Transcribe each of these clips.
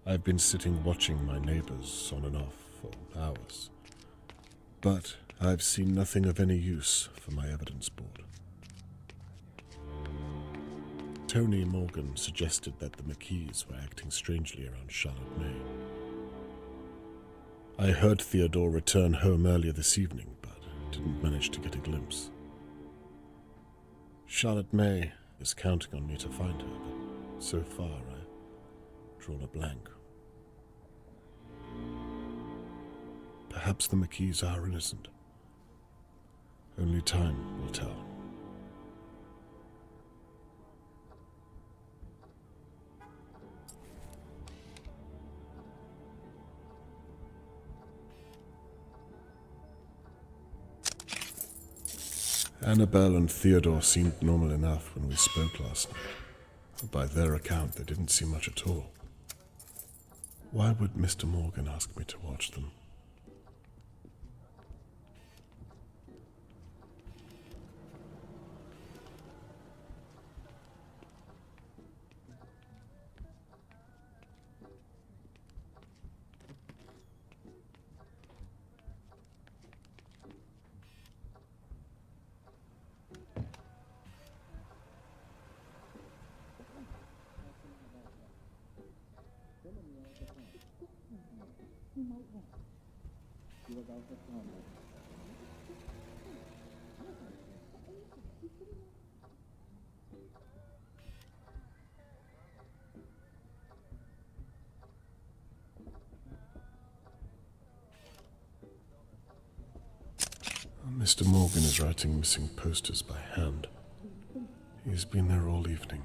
I've been sitting watching my neighbors on and off for hours, but I've seen nothing of any use for my evidence board. Tony Morgan suggested that the Mckees were acting strangely around Charlotte May. I heard Theodore return home earlier this evening, but didn't manage to get a glimpse. Charlotte May is counting on me to find her, but so far I've drawn a blank. Perhaps the Mckees are innocent. Only time will tell. Annabelle and Theodore seemed normal enough when we spoke last night. By their account, they didn't see much at all. Why would Mr. Morgan ask me to watch them? Mr. Morgan is writing missing posters by hand. He's been there all evening.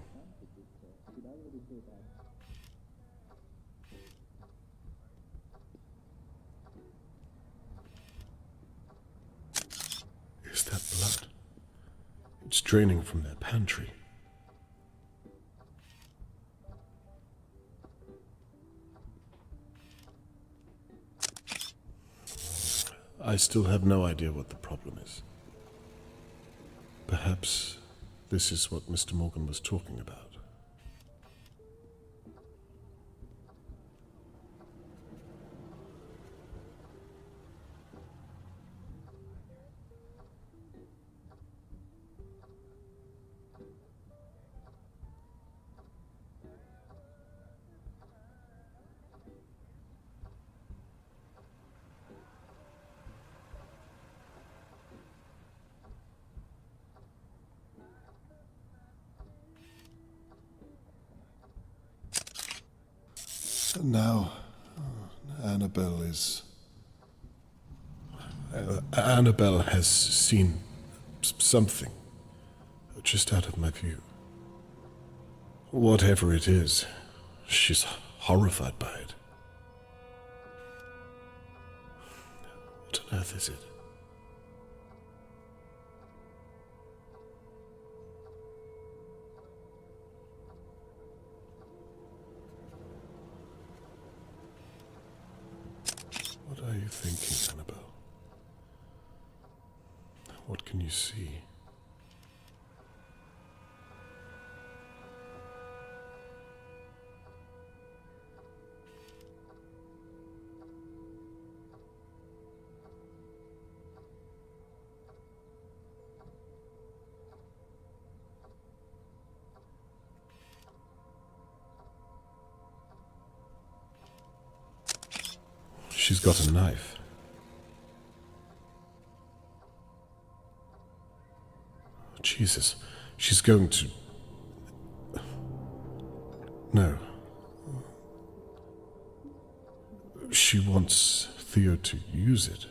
Is that blood? It's draining from their pantry. I still have no idea what the problem is. Perhaps this is what Mr. Morgan was talking about. And now, Annabelle has seen something just out of my view. Whatever it is, she's horrified by it. What on earth is it? What are you thinking, Annabelle? What can you see? She's got a knife. Jesus, she's going to... No. She wants Theo to use it.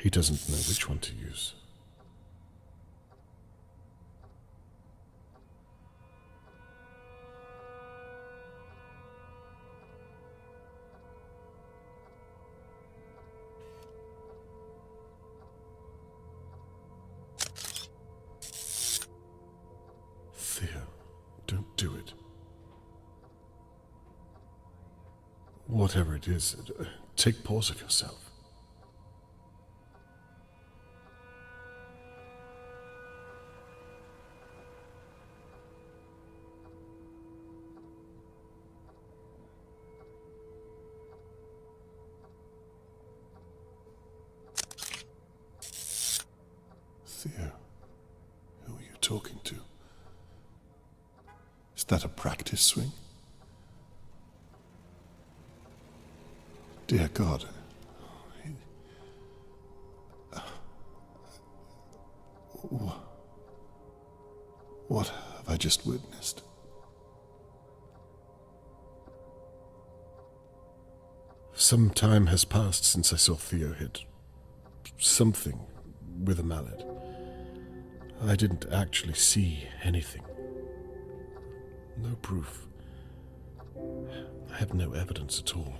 He doesn't know which one to use. whatever it is, take pause of yourself. Theo, who are you talking to? Is that a practice swing? Dear God. What have I just witnessed? Some time has passed since I saw Theo hit something with a mallet. I didn't actually see anything. No proof. I have no evidence at all.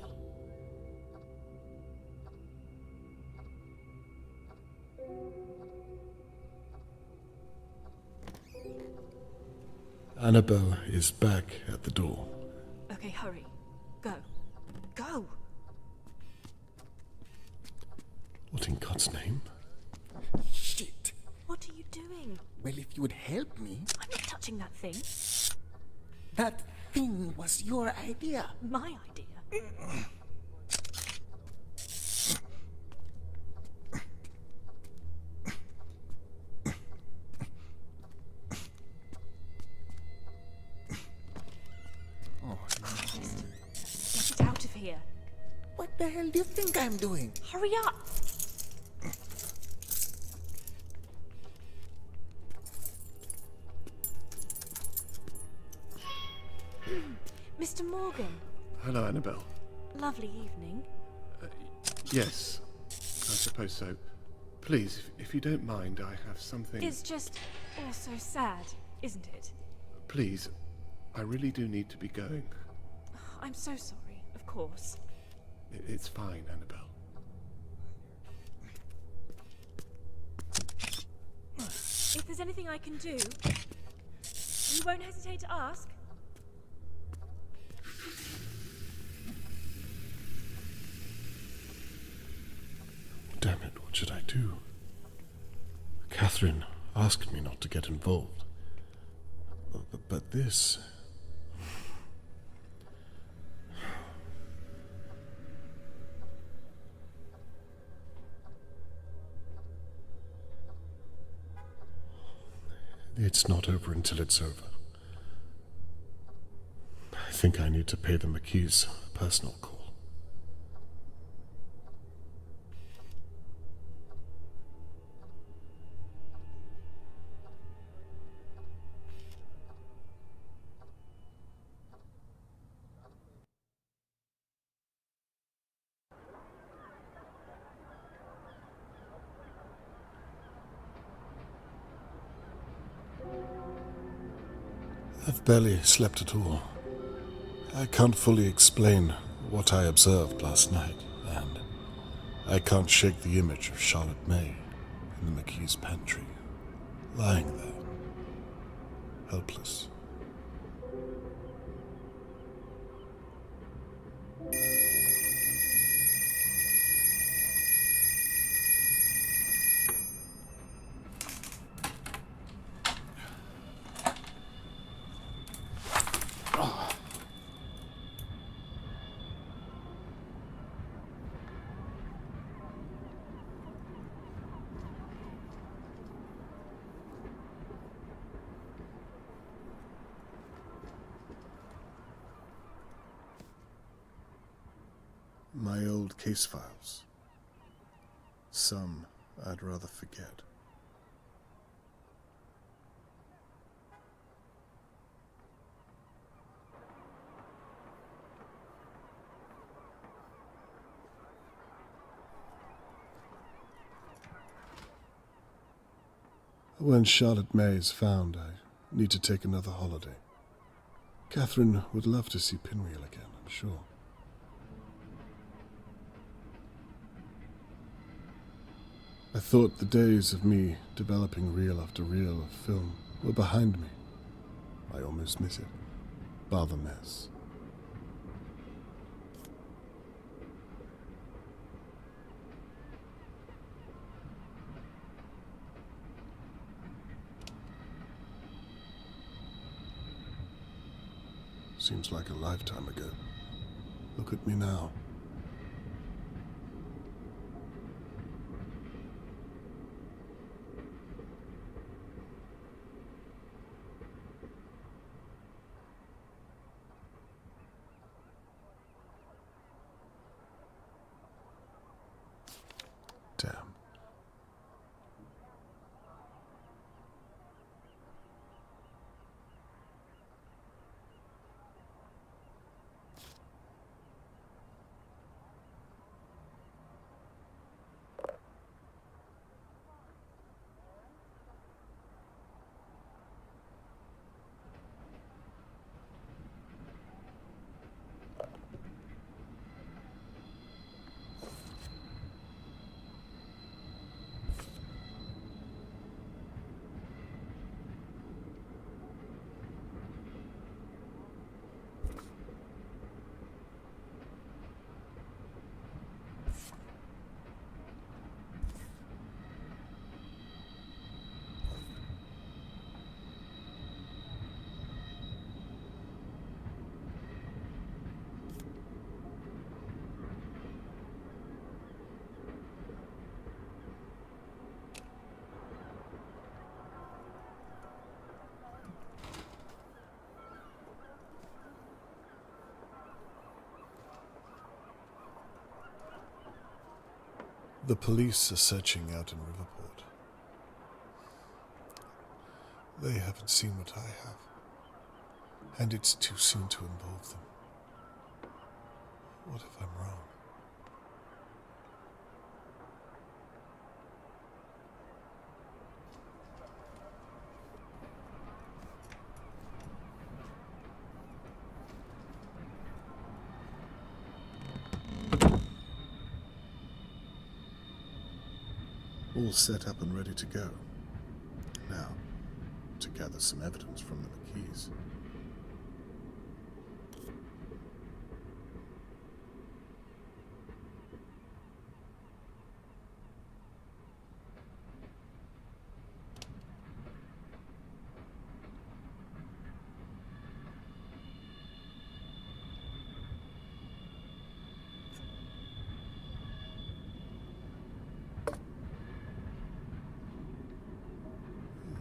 Annabelle is back at the door. Okay, hurry. Go. Go! What in God's name? Shit. What are you doing? Well, if you would help me. I'm not touching that thing. That thing was your idea. My idea. Oh, no. Get it out of here. What the hell do you think I'm doing? Hurry up! Mr. Morgan. Hello, Annabelle. Lovely evening. Yes, I suppose so. Please, if you don't mind, I have something... It's just all so sad, isn't it? Please, I really do need to be going. I'm so sorry, of course. It's fine, Annabelle. If there's anything I can do, you won't hesitate to ask? Damn it, what should I do? Catherine asked me not to get involved. But this... It's not over until it's over. I think I need to pay the Mckees a personal call. I've barely slept at all. I can't fully explain what I observed last night, and I can't shake the image of Charlotte May in the Mckees' pantry, lying there, helpless. My old case files. Some I'd rather forget. When Charlotte May is found, I need to take another holiday. Catherine would love to see Pinwheel again, I'm sure. I thought the days of me developing reel after reel of film were behind me. I almost miss it, bar the mess. Seems like a lifetime ago. Look at me now. Damn. The police are searching out in Riverport. They haven't seen what I have, and it's too soon to involve them. What if I'm wrong? All set up and ready to go. Now, to gather some evidence from the Mckees.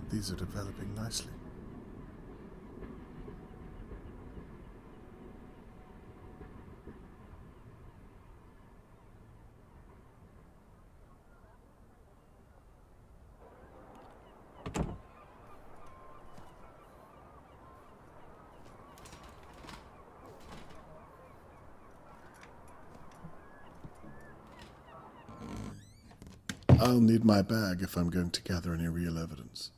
These are developing nicely. I'll need my bag if I'm going to gather any real evidence.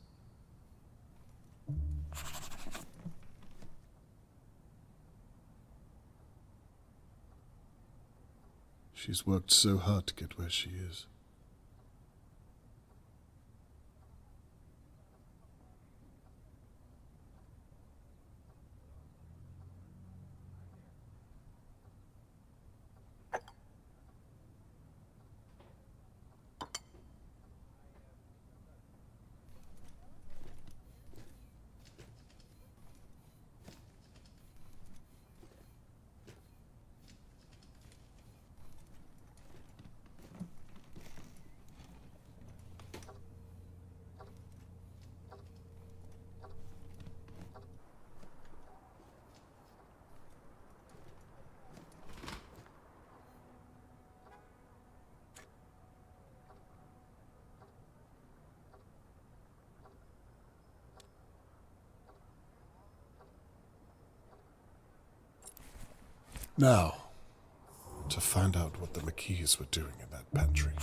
She's worked so hard to get where she is. Now, to find out what the Mckees were doing in that pantry.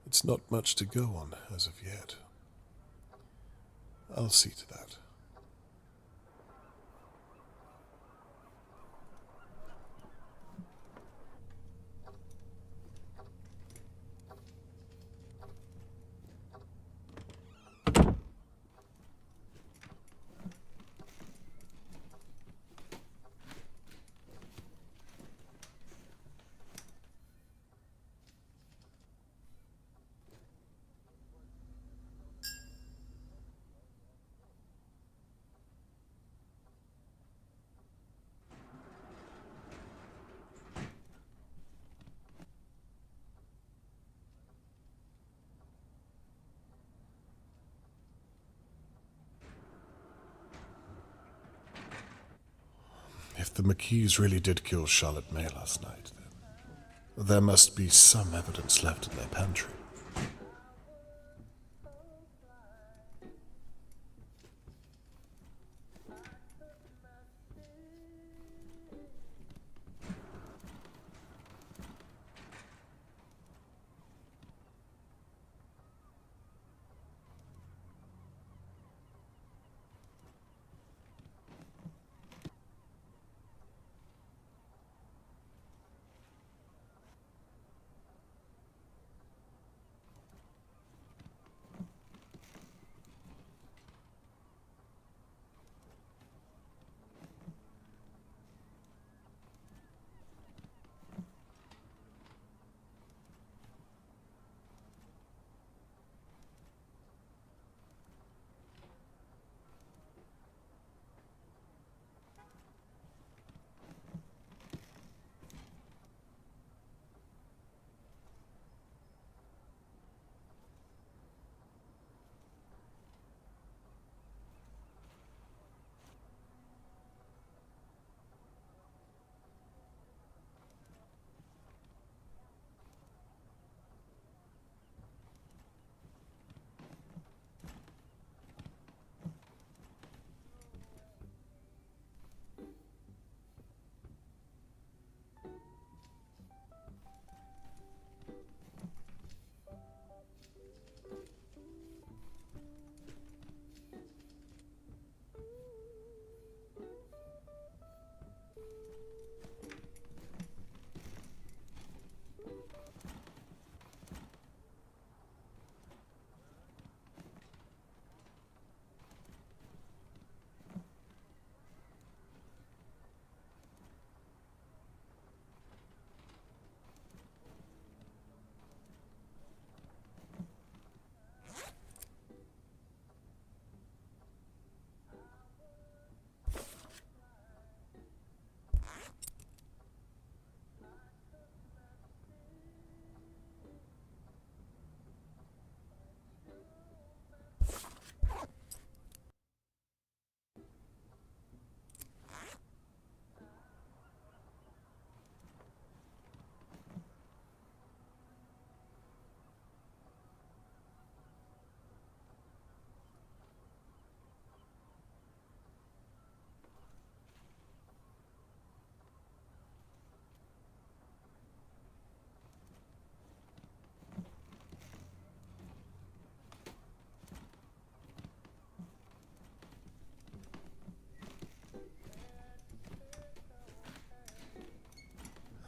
It's not much to go on as of yet. I'll see to that. the Mckees really did kill Charlotte May last night, then there must be some evidence left in their pantry.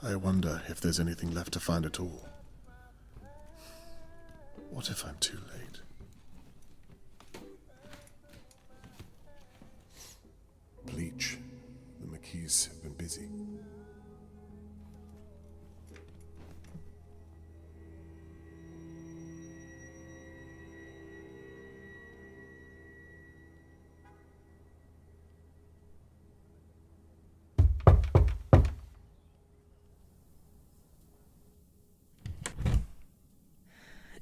I wonder if there's anything left to find at all. What if I'm too late? Bleach. The Mckees have been busy.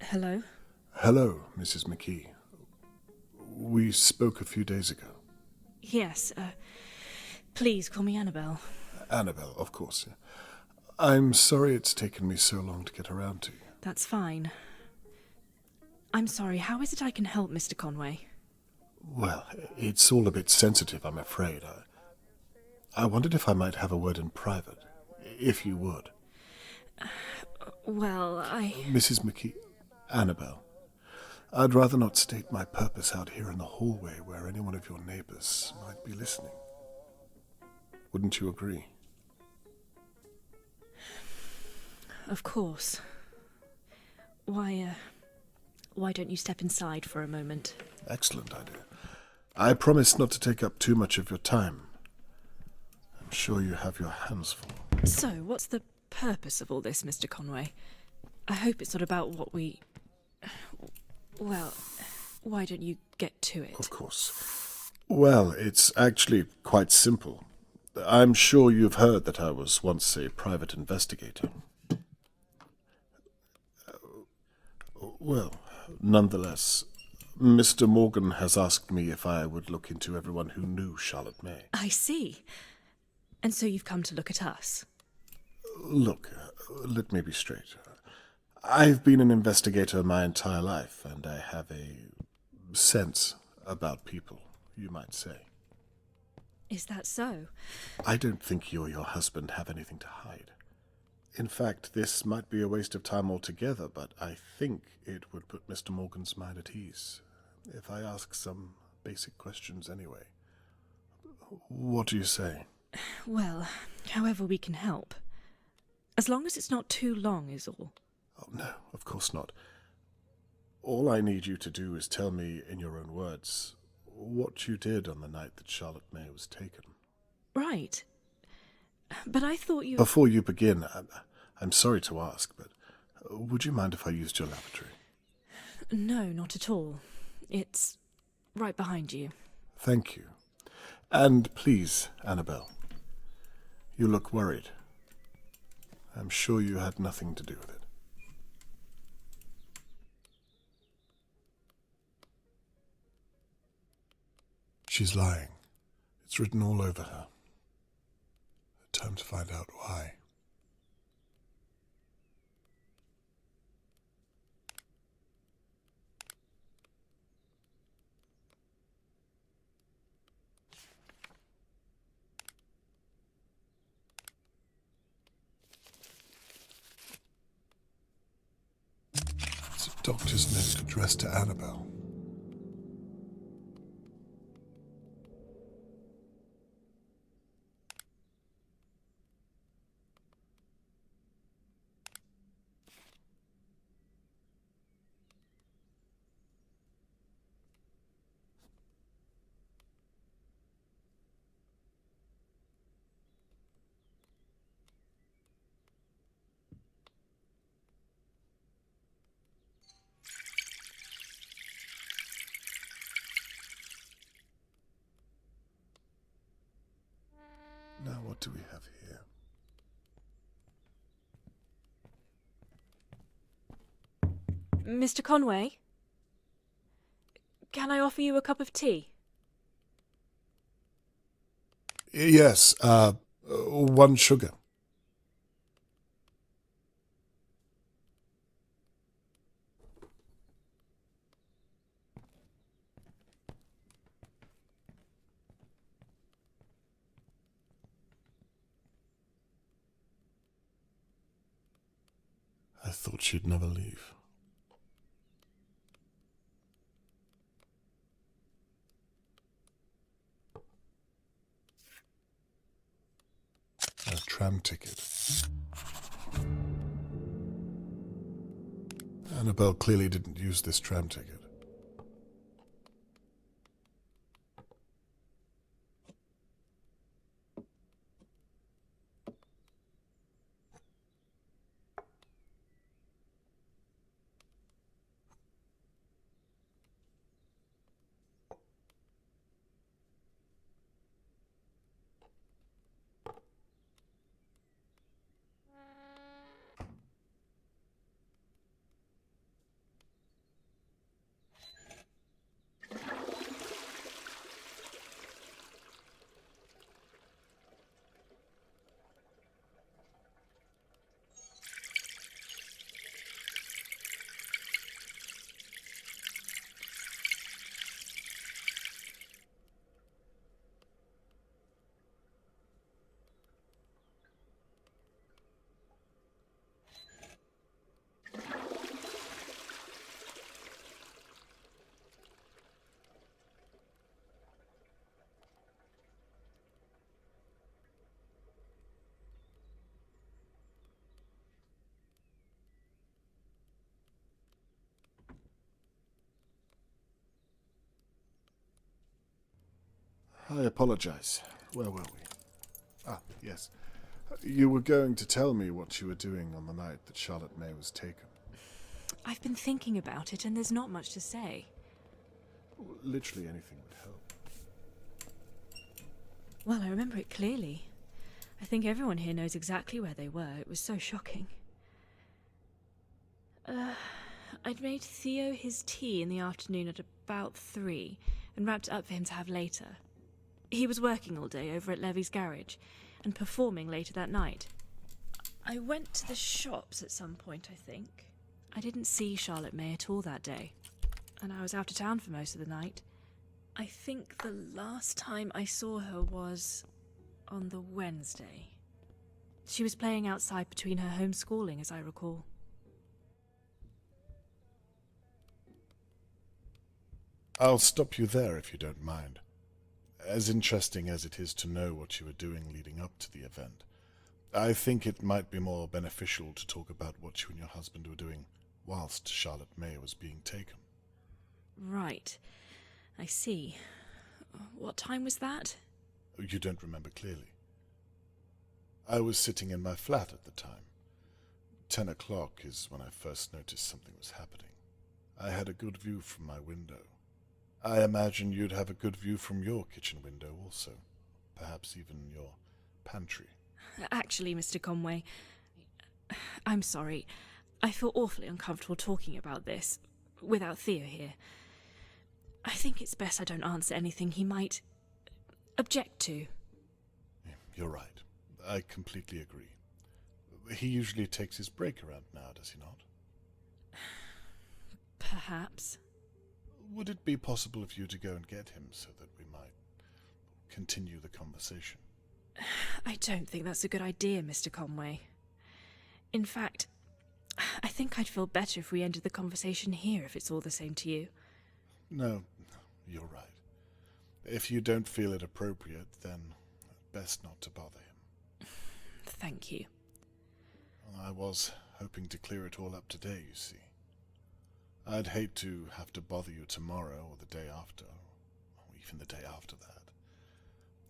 Hello? Hello, Mrs. McKee. We spoke a few days ago. Yes, please call me Annabelle. Annabelle, of course. I'm sorry it's taken me so long to get around to you. That's fine. I'm sorry, how is it I can help, Mr. Conway? Well, it's all a bit sensitive, I'm afraid. I wondered if I might have a word in private, if you would. Well, Mrs. McKee, Annabelle, I'd rather not state my purpose out here in the hallway where any one of your neighbors might be listening. Wouldn't you agree? Of course. Why don't you step inside for a moment? Excellent idea. I promise not to take up too much of your time. I'm sure you have your hands full. So, what's the purpose of all this, Mr. Conway? I hope it's not about what we... Well, why don't you get to it? Of course. Well, it's actually quite simple. I'm sure you've heard that I was once a private investigator. Well, nonetheless, Mr. Morgan has asked me if I would look into everyone who knew Charlotte May. I see. And so you've come to look at us? Look, let me be straight. I've been an investigator my entire life, and I have a sense about people, you might say. Is that so? I don't think you or your husband have anything to hide. In fact, this might be a waste of time altogether, but I think it would put Mr. Morgan's mind at ease if I ask some basic questions anyway. What do you say? Well, however we can help. As long as it's not too long is all. Oh, no, of course not. All I need you to do is tell me in your own words what you did on the night that Charlotte May was taken. Right. But I thought you... Before you begin, I'm sorry to ask, but would you mind if I used your lavatory? No, not at all. It's right behind you. Thank you. And please, Annabelle, you look worried. I'm sure you had nothing to do with it. She's lying. It's written all over her. Time to find out why. It's a doctor's note addressed to Annabelle. Now what do we have here? Mr. Conway? Can I offer you a cup of tea? Yes, 1 sugar. I thought she'd never leave. A tram ticket. Annabelle clearly didn't use this tram ticket. I apologize. Where were we? Ah, yes. You were going to tell me what you were doing on the night that Charlotte May was taken. I've been thinking about it, and there's not much to say. Literally anything would help. Well, I remember it clearly. I think everyone here knows exactly where they were. It was so shocking. I'd made Theo his tea in the afternoon at about 3 and wrapped it up for him to have later. He was working all day over at Levy's garage, and performing later that night. I went to the shops at some point, I think. I didn't see Charlotte May at all that day, and I was out of town for most of the night. I think the last time I saw her was on the Wednesday. She was playing outside between her homeschooling, as I recall. I'll stop you there if you don't mind. As interesting as it is to know what you were doing leading up to the event, I think it might be more beneficial to talk about what you and your husband were doing whilst Charlotte May was being taken. Right. I see. What time was that? You don't remember clearly. I was sitting in my flat at the time. 10 o'clock is when I first noticed something was happening. I had a good view from my window. I imagine you'd have a good view from your kitchen window also. Perhaps even your pantry. Actually, Mr. Conway, I'm sorry. I feel awfully uncomfortable talking about this without Theo here. I think it's best I don't answer anything he might object to. You're right. I completely agree. He usually takes his break around now, does he not? Perhaps. Would it be possible for you to go and get him so that we might continue the conversation? I don't think that's a good idea, Mr. Conway. In fact, I think I'd feel better if we ended the conversation here, if it's all the same to you. No, you're right. If you don't feel it appropriate, then best not to bother him. Thank you. I was hoping to clear it all up today, you see. I'd hate to have to bother you tomorrow or the day after, or even the day after that.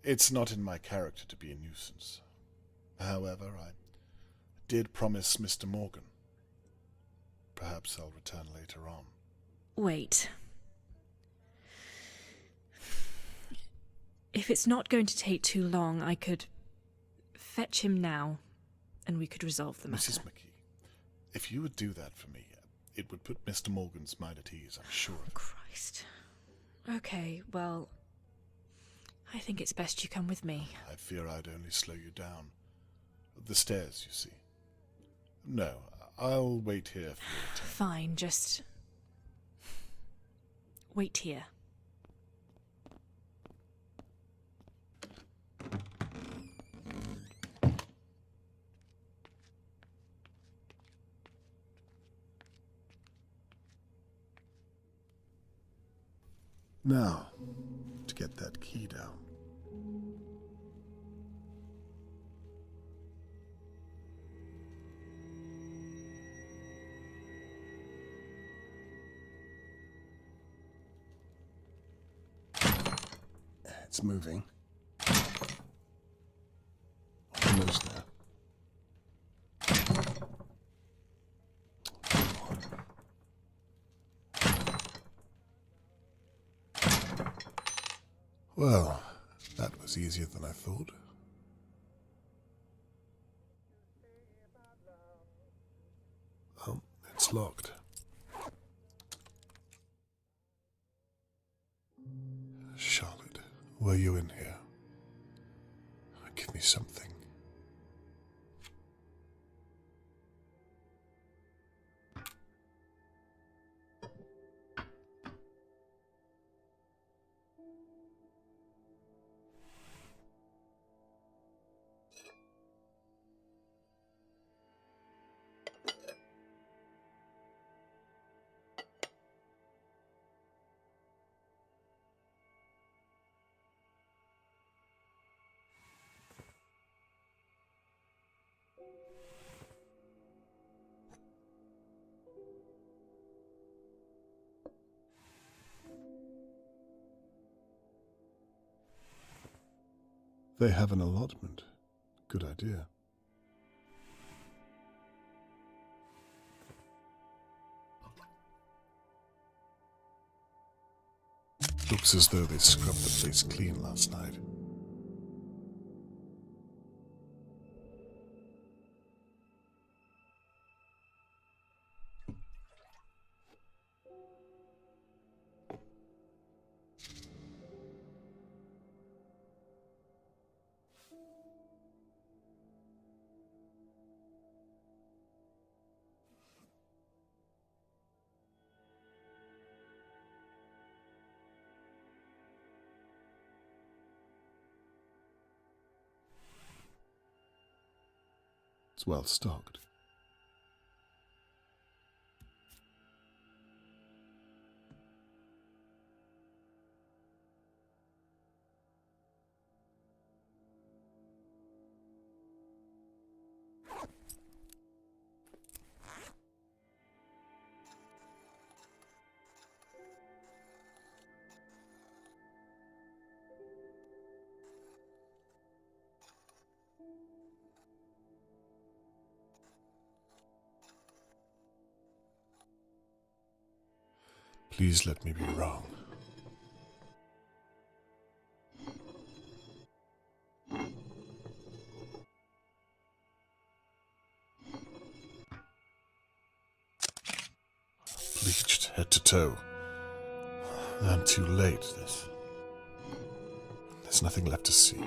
It's not in my character to be a nuisance. However, I did promise Mr. Morgan. Perhaps I'll return later on. Wait. If it's not going to take too long, I could fetch him now, and we could resolve the matter. Mrs. McKee, if you would do that for me, it would put Mr. Morgan's mind at ease, I'm sure of it. Christ. Okay, well, I think it's best you come with me. I fear I'd only slow you down. The stairs, you see. No, I'll wait here for your return. Fine, just wait here. Now, to get that key down. It's moving. Almost there. Well, that was easier than I thought. Oh, it's locked. Charlotte, were you in here? Give me something. They have an allotment. Good idea. Looks as though they scrubbed the place clean last night. It's well stocked. Please let me be wrong. Bleached head to toe. I'm too late. There's nothing left to see.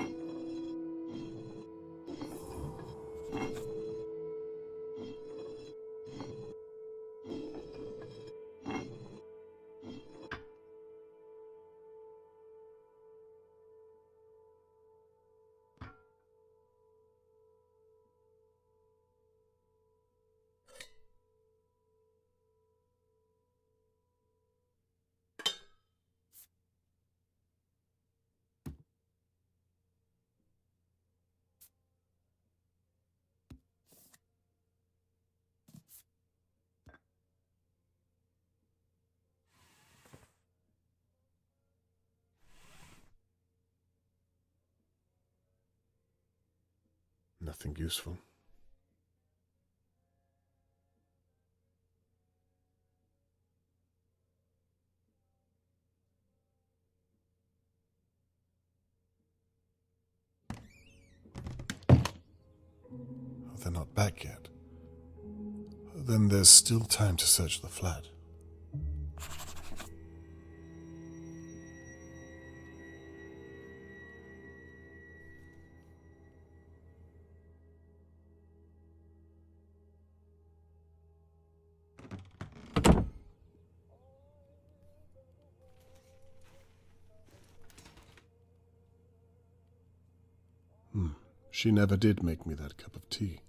Nothing useful. Oh, they're not back yet. Then there's still time to search the flat. She never did make me that cup of tea.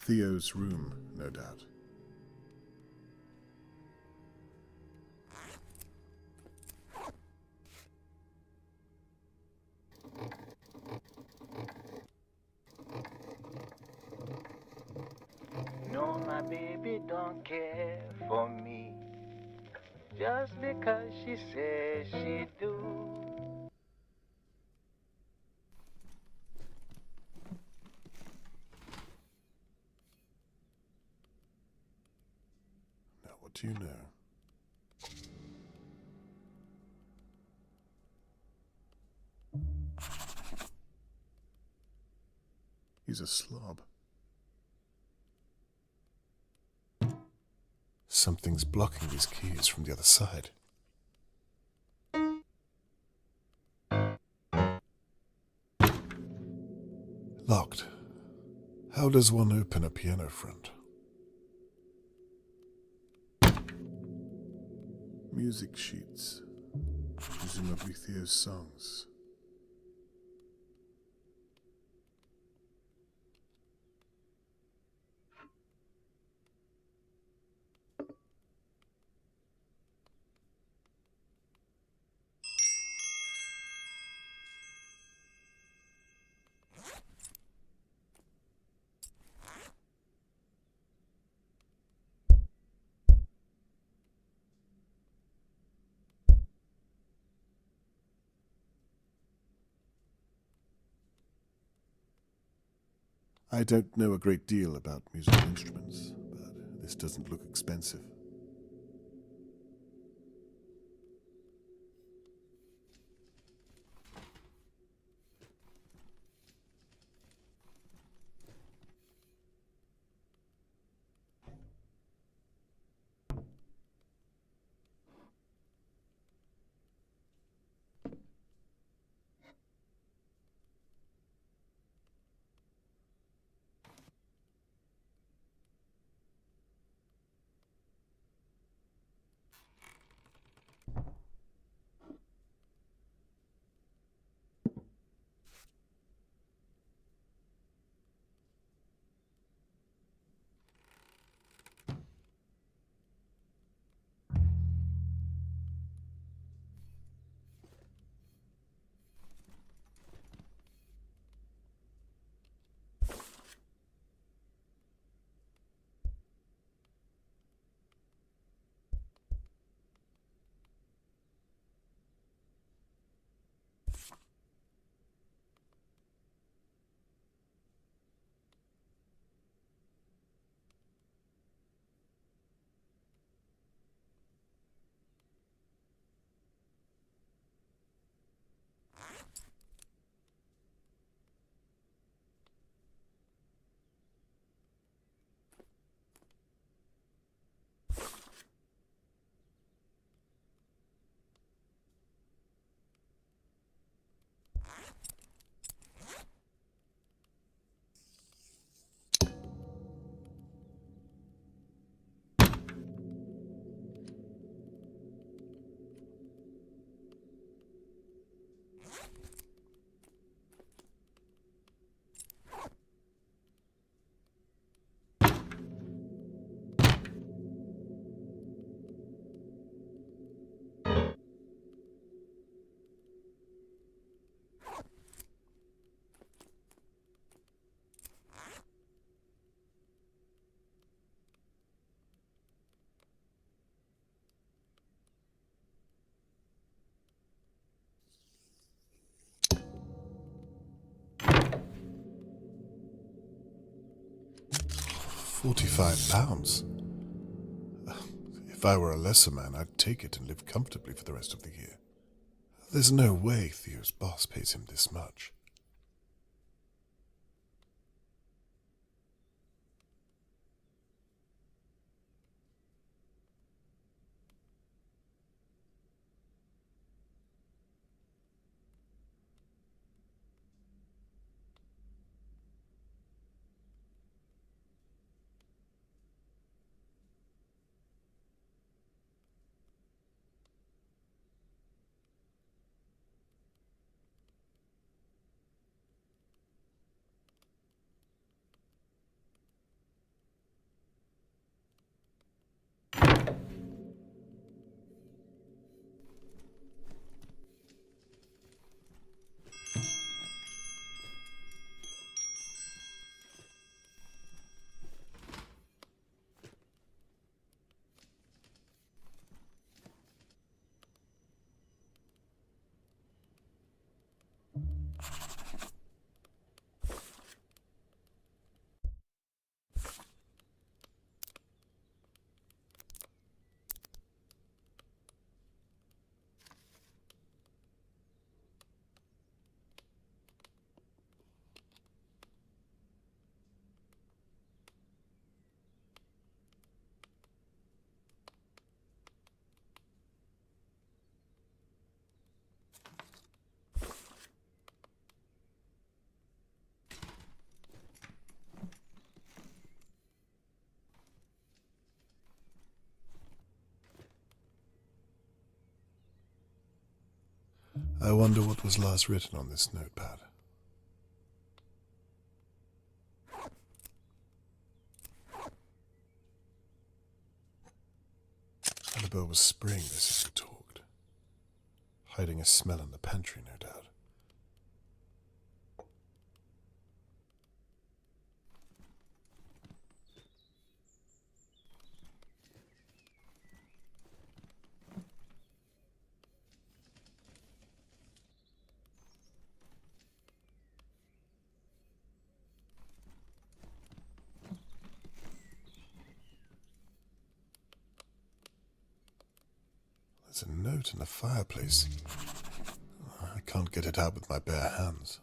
Theo's room, no doubt. No, my baby don't care for me, just because she says she do. Now, what do you know? He's a slob. Something's blocking these keys from the other side. Locked. How does one open a piano front? Music sheets. Presumably Theo's songs. I don't know a great deal about musical instruments, but this doesn't look expensive. £45. If I were a lesser man, I'd take it and live comfortably for the rest of the year. There's no way Theo's boss pays him this much. I wonder what was last written on this notepad. Annabelle was spraying this as we talked, hiding a smell in the pantry, no doubt. It's a note in the fireplace. I can't get it out with my bare hands.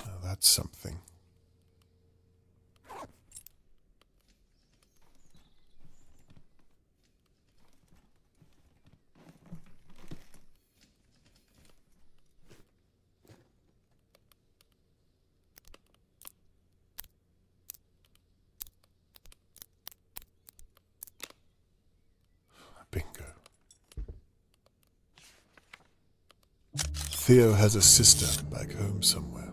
Now that's something. Bingo. Theo has a sister back home somewhere.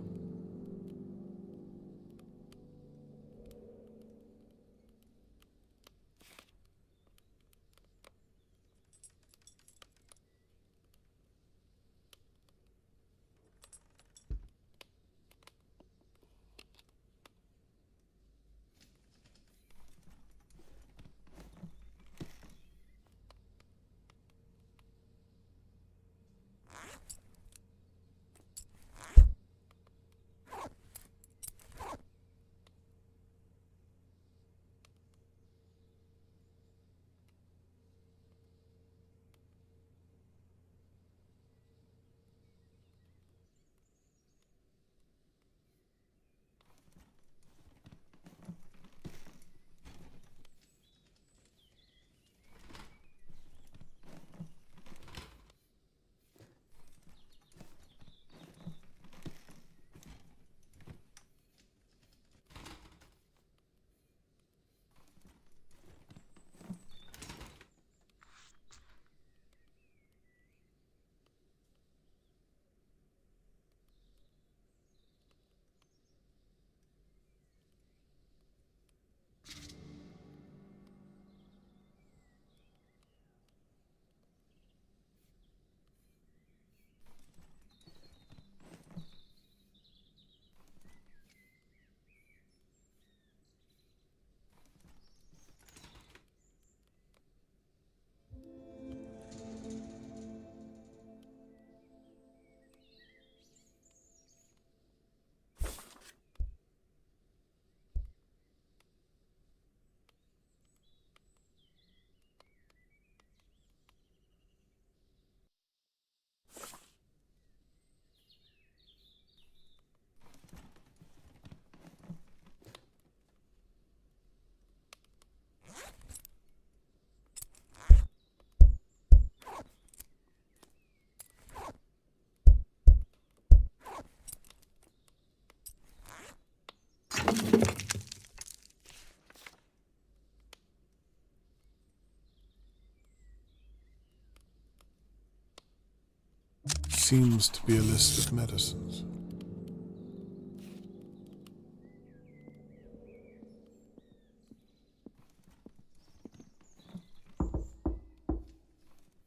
Seems to be a list of medicines.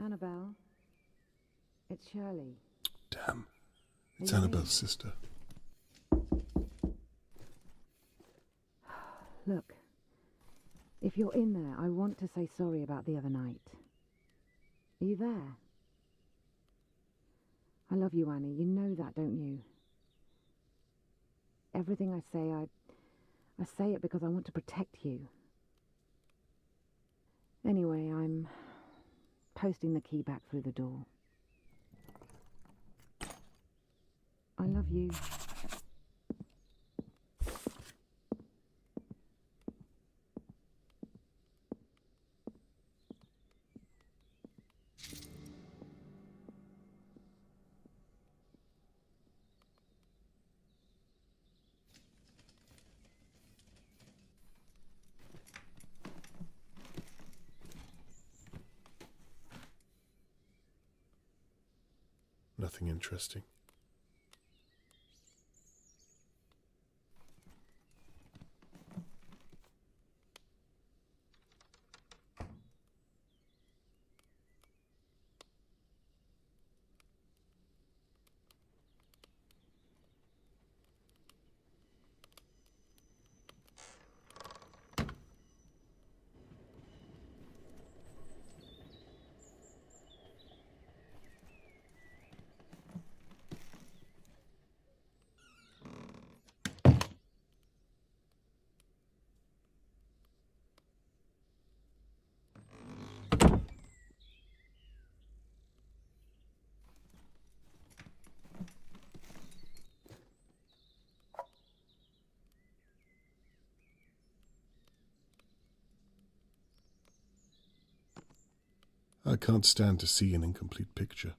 Annabelle, it's Shirley. Damn. It's Are you Annabelle's sister. Look, if you're in there, I want to say sorry about the other night. Are you there? I love you, Annie. You know that, don't you? Everything I say, I say it because I want to protect you. Anyway, I'm posting the key back through the door. I love you. nothing interesting. I can't stand to see an incomplete picture.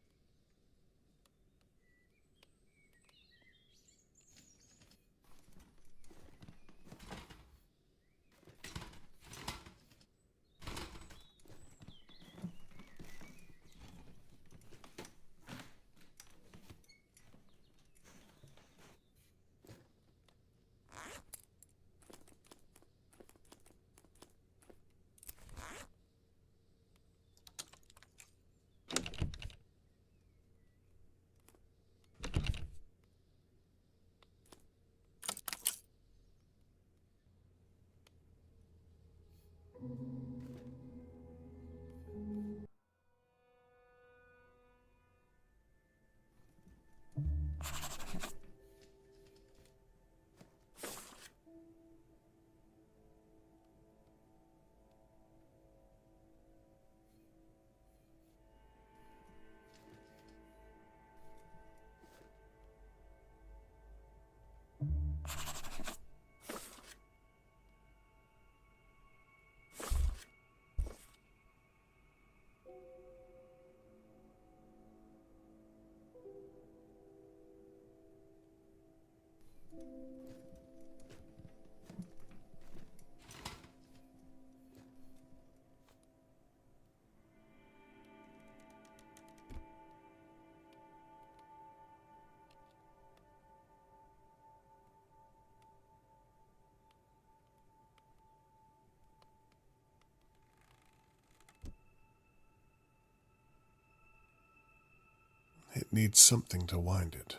It needs something to wind it.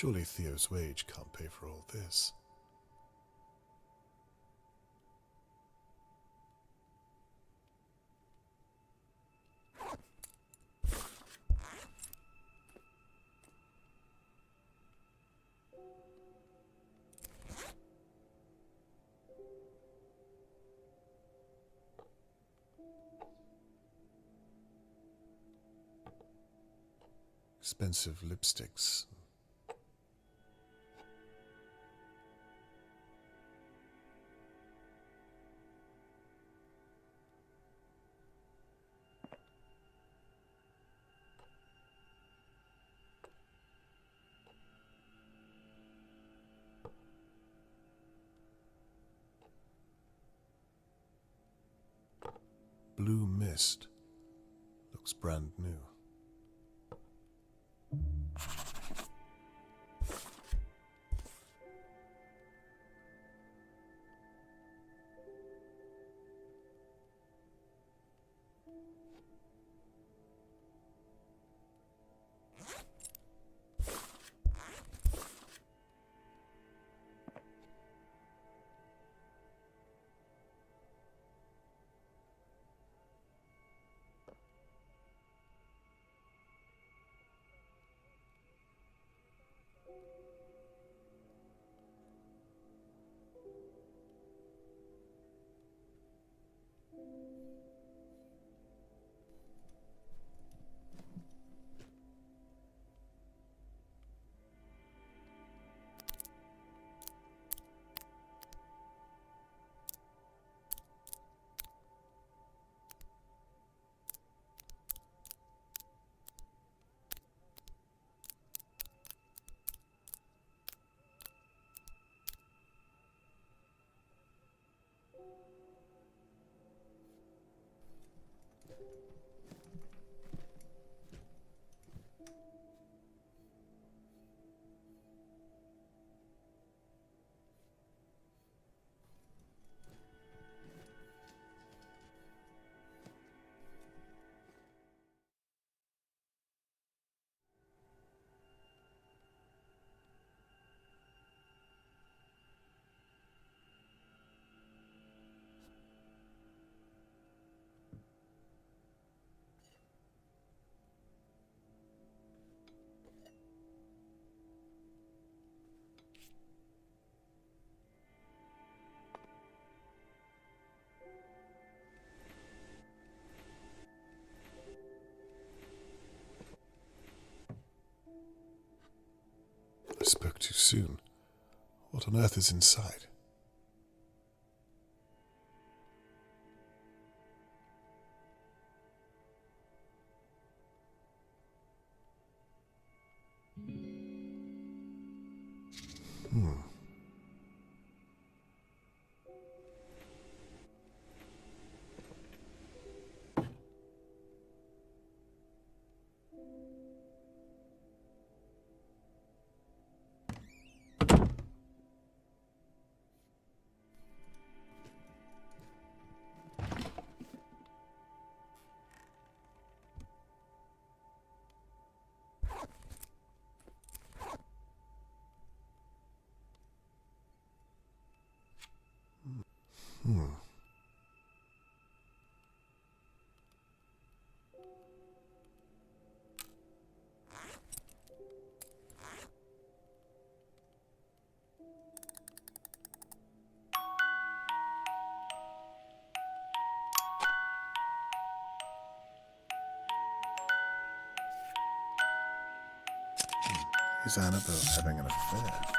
Surely Theo's wage can't pay for all this. Expensive lipsticks. blue mist looks brand new. I spoke too soon. What on earth is inside? Is Annabelle having an affair?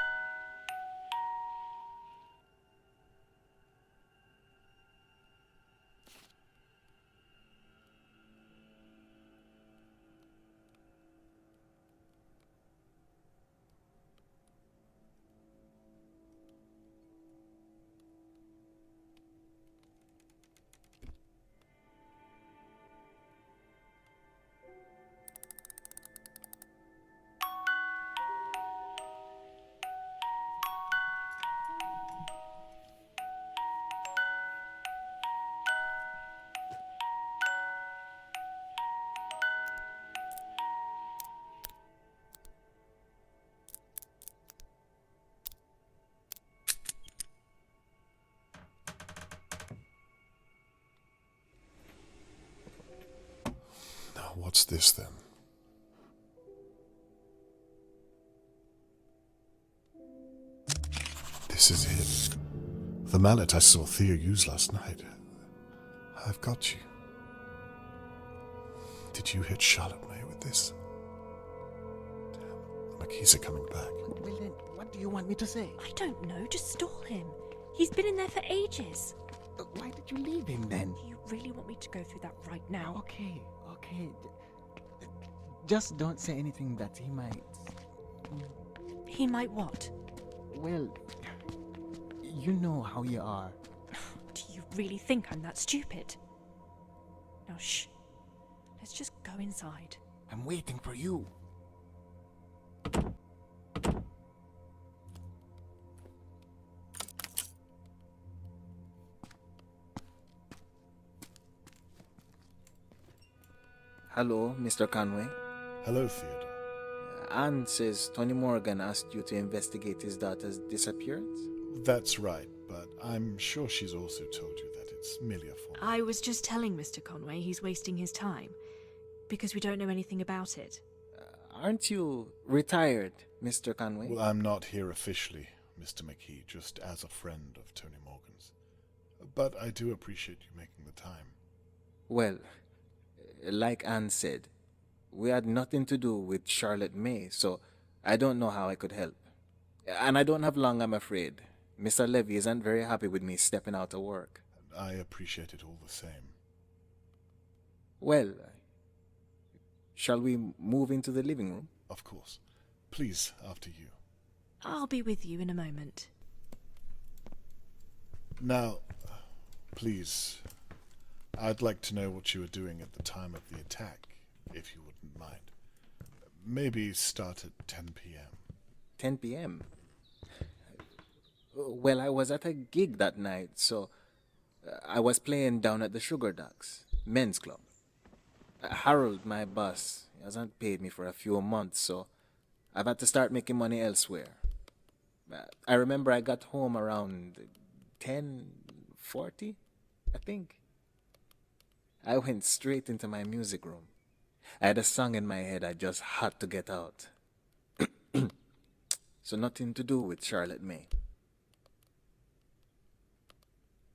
What's this then? This is it. The mallet I saw Theo use last night. I've got you. Did you hit Charlotte May with this? Damn, the Mckees are coming back. Well then, what do you want me to say? I don't know, just stall him. He's been in there for ages. Why did you leave him then? You really want me to go through that right now? Okay. Just don't say anything that he might. He might what? Well, you know how you are. Do you really think I'm that stupid? Now, shh. Let's just go inside. I'm waiting for you. Hello, Mr. Conway. Hello, Theodore. Anne says Tony Morgan asked you to investigate his daughter's disappearance. That's right, but I'm sure she's also told you that it's merely a form. I was just telling Mr. Conway he's wasting his time, because we don't know anything about it. Aren't you retired, Mr. Conway? Well, I'm not here officially, Mr. McKee, just as a friend of Tony Morgan's. But I do appreciate you making the time. Well, like Anne said, we had nothing to do with Charlotte May, so I don't know how I could help. And I don't have long, I'm afraid. Mr. Levy isn't very happy with me stepping out of work. I appreciate it all the same. Well, shall we move into the living room? Of course. Please, after you. I'll be with you in a moment. Now, please, I'd like to know what you were doing at the time of the attack, if you wouldn't mind. Maybe start at 10 p.m. 10 p.m. Well, I was at a gig that night, so I was playing down at the Sugar Ducks men's club. Harold, my boss, hasn't paid me for a few months, so I've had to start making money elsewhere. I remember I got home around 10:40, I think. I went straight into my music room. I had a song in my head I just had to get out. So nothing to do with Charlotte May.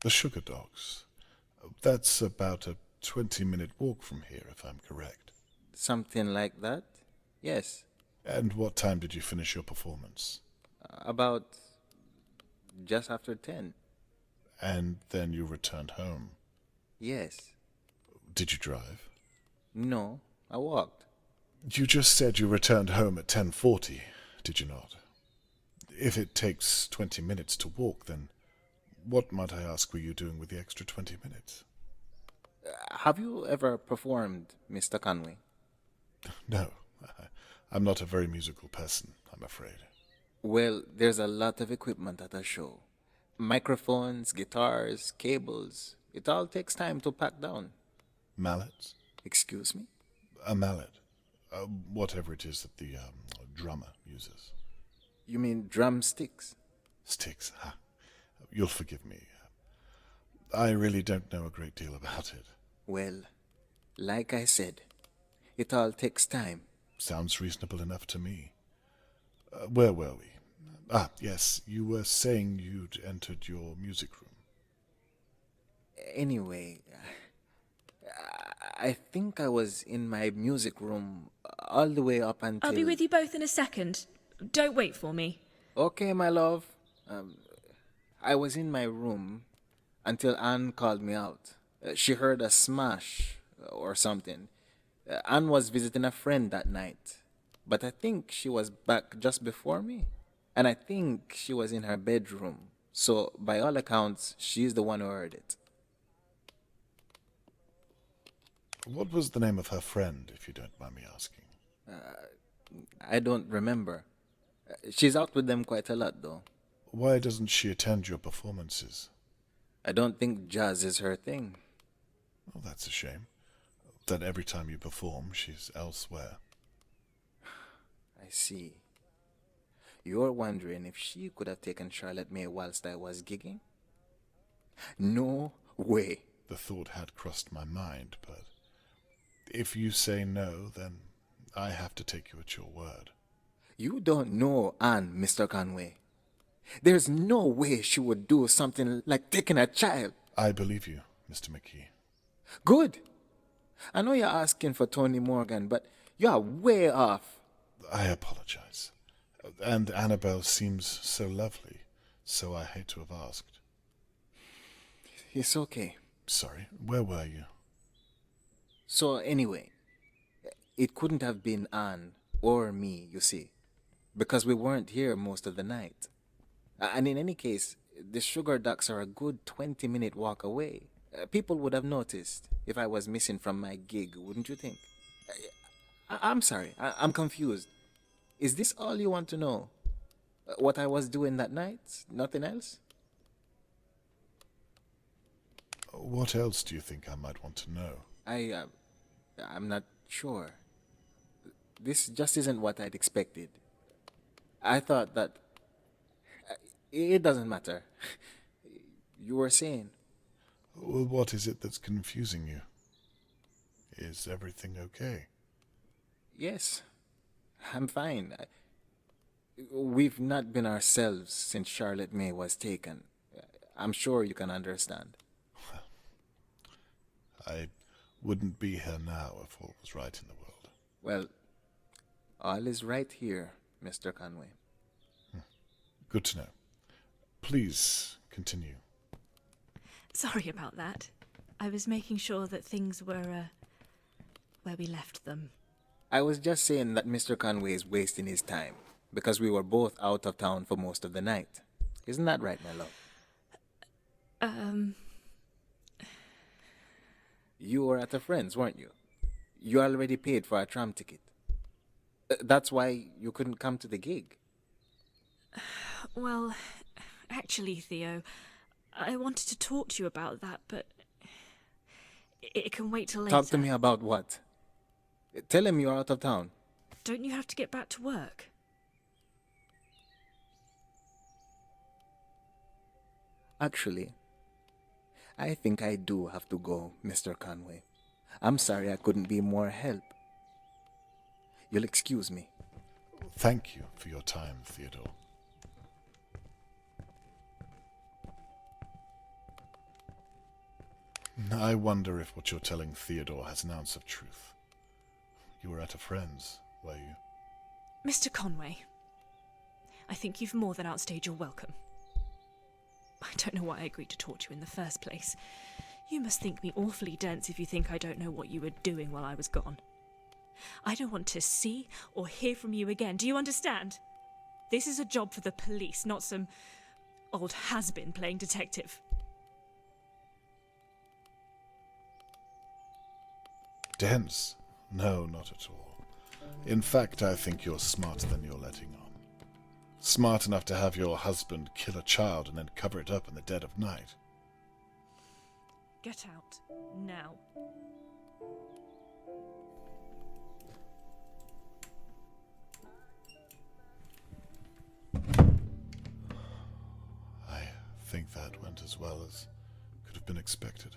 The Sugar Dogs. That's about a 20-minute walk from here, if I'm correct. Something like that? Yes. And what time did you finish your performance? About just after 10. And then you returned home. Yes. Did you drive? No, I walked. You just said you returned home at 10:40, did you not? If it takes 20 minutes to walk, then what, might I ask, were you doing with the extra 20 minutes? Have you ever performed, Mr. Conway? No, I'm not a very musical person, I'm afraid. Well, there's a lot of equipment at a show. Microphones, guitars, cables. It all takes time to pack down. Mallets? Excuse me? A mallet. Whatever it is that the drummer uses. You mean drumsticks? Sticks, ha. You'll forgive me. I really don't know a great deal about it. Well, like I said, it all takes time. Sounds reasonable enough to me. Where were we? Ah, yes, you were saying you'd entered your music room. Anyway, I think I was in my music room all the way up until... I'll be with you both in a second. Don't wait for me. Okay, my love. I was in my room until Anne called me out. She heard a smash or something. Anne was visiting a friend that night, but I think she was back just before me. And I think she was in her bedroom. So, by all accounts, she's the one who heard it. What was the name of her friend, if you don't mind me asking? I don't remember. She's out with them quite a lot, though. Why doesn't she attend your performances? I don't think jazz is her thing. Oh, that's a shame. That every time you perform, she's elsewhere. I see. You're wondering if she could have taken Charlotte May whilst I was gigging? No way. The thought had crossed my mind, but if you say no, then I have to take you at your word. You don't know Anne, Mr. Conway. There's no way she would do something like taking a child. I believe you, Mr. McKee. Good. I know you're asking for Tony Morgan, but you're way off. I apologize. And Annabelle seems so lovely, so I hate to have asked. It's okay. Sorry, where were you? So anyway, it couldn't have been Anne or me, you see, because we weren't here most of the night. And in any case, the Sugar Ducks are a good 20-minute walk away. People would have noticed if I was missing from my gig, wouldn't you think? I'm sorry, I'm confused. Is this all you want to know? What I was doing that night? Nothing else? What else do you think I might want to know? I'm not sure. This just isn't what I'd expected. I thought that... It doesn't matter. You were saying... Well, what is it that's confusing you? Is everything okay? Yes, I'm fine. We've not been ourselves since Charlotte May was taken. I'm sure you can understand. I wouldn't be here now if all was right in the world. Well, all is right here, Mr. Conway. Good to know. Please continue. Sorry about that. I was making sure that things were, where we left them. I was just saying that Mr. Conway is wasting his time because we were both out of town for most of the night. Isn't that right, my love? You were at a friend's, weren't you? You already paid for a tram ticket. That's why you couldn't come to the gig. Well, actually, Theo, I wanted to talk to you about that, but it can wait till later. Talk to me about what? Tell him you're out of town. Don't you have to get back to work? Actually, I think I do have to go, Mr. Conway. I'm sorry I couldn't be more help. You'll excuse me. Thank you for your time, Theodore. I wonder if what you're telling Theodore has an ounce of truth. You were at a friend's, were you? Mr. Conway, I think you've more than outstayed your welcome. I don't know why I agreed to talk to you in the first place. You must think me awfully dense if you think I don't know what you were doing while I was gone. I don't want to see or hear from you again. Do you understand? This is a job for the police, not some old has-been playing detective. Dense? No, not at all. In fact, I think you're smarter than you're letting on. Smart enough to have your husband kill a child and then cover it up in the dead of night. Get out. Now. I think that went as well as could have been expected.